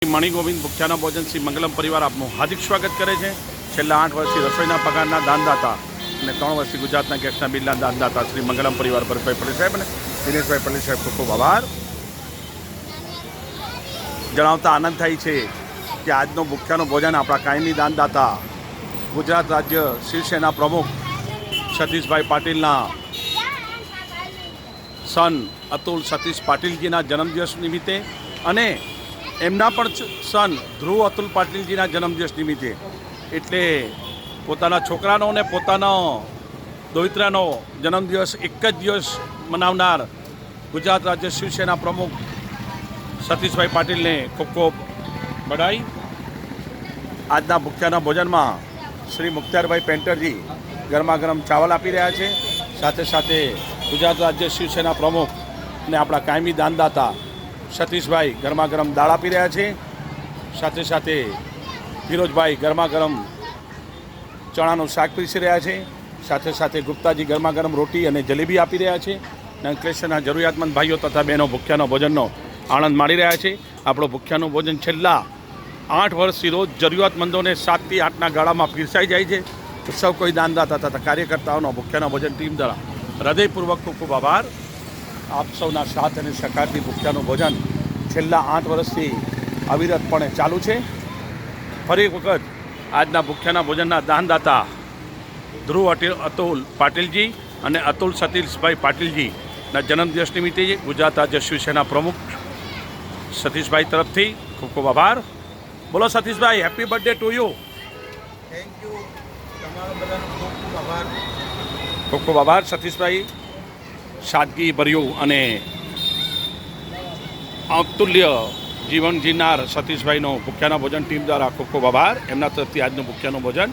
મણિ ગોવિંદ ભૂખ્યાના ભોજન શ્રી મંગલમ પરિવાર આપનું હાર્દિક સ્વાગત કરે છે। છેલ્લા 8 વર્ષથી રસોઈના પગારના દાનદાતા અને 3 વર્ષથી ગુજરાતના ગેસના બિલના દાનદાતા શ્રી મંગલમ પરિવાર ભરતભાઈ પટેલ સાહેબ અને દિનેશભાઈ પટેલ સાહેબ ખૂબ ખૂબ આભાર જણાવતા આનંદ થાય છે કે આજનો ભૂખ્યાનું ભોજન આપણા કાયમી દાનદાતા ગુજરાત રાજ્ય શિવસેના પ્રમુખ સતીશભાઈ પાટીલના સન અતુલ સતીશ પાટીલજીના જન્મદિવસ નિમિત્તે અને એમના પણ સન ધ્રુવ અતુલ પાટીલજીના જન્મદિવસ નિમિત્તે એટલે પોતાના છોકરાનો અને પોતાનો દોહિત્રાનો જન્મદિવસ એક જ દિવસ મનાવનાર ગુજરાત રાજ્ય શિવસેના પ્રમુખ સતીશભાઈ પાટીલને ખૂબ ખૂબ બધાઈ। આજના ભૂખ્યાના ભોજનમાં શ્રી મુખ્તારભાઈ પેન્ટરજી ગરમા ગરમ ચાવલ આપી રહ્યા છે। સાથે સાથે ગુજરાત રાજ્ય શિવસેના પ્રમુખ અને આપણા કાયમી દાનદાતા સતીશભાઈ ગરમા ગરમ દાળ આપી રહ્યા છે। સાથે સાથે ફિરોજભાઈ ગરમા ગરમ ચણાનું શાક પીરસી રહ્યા છે। સાથે સાથે ગુપ્તાજી ગરમા ગરમ રોટી અને જલેબી આપી રહ્યા છે। અંકલેશ્વરના જરૂરિયાતમંદ ભાઈઓ તથા બહેનો ભૂખ્યાનો ભોજનનો આનંદ માણી રહ્યા છે। આપણો ભૂખ્યાનું ભોજન છેલ્લા 8 વર્ષથી રોજ જરૂરિયાતમંદોને 7 થી 8ના ગાળામાં પીરસાઈ જાય છે। તો સૌ કોઈ દાનદાતા તથા કાર્યકર્તાઓનો ભૂખ્યાના ભોજન ટીમ દ્વારા હૃદયપૂર્વક ખૂબ ખૂબ આભાર। આપ સૌના સાથ અને સહકારથી ભૂખ્યાનું ભોજન છેલ્લા 8 વર્ષથી અવિરતપણે ચાલુ છે। ફરી એક વખત આજના ભૂખ્યાના ભોજનના દાનદાતા ધ્રુવ અતુલ પાટીલજી અને અતુલ સતીશભાઈ પાટીલજીના જન્મદિવસ નિમિત્તે ગુજરાત રાજ્ય શિવસેના પ્રમુખ સતીશભાઈ તરફથી ખૂબ ખૂબ આભાર। બોલો Satishbhai, happy birthday to you. Thank you, તમારો બધાનો ખૂબ ખૂબ આભાર। ખૂબ ખૂબ આભાર સતીશભાઈ। સાદગી ભર્યું અને અતુલ્ય જીવન જીવનાર સતીશભાઈનો ભૂખ્યાના ભોજન ટીમ દ્વારા ખૂબ ખૂબ આભાર। એમના તરફથી આજનું ભૂખ્યાનું ભોજન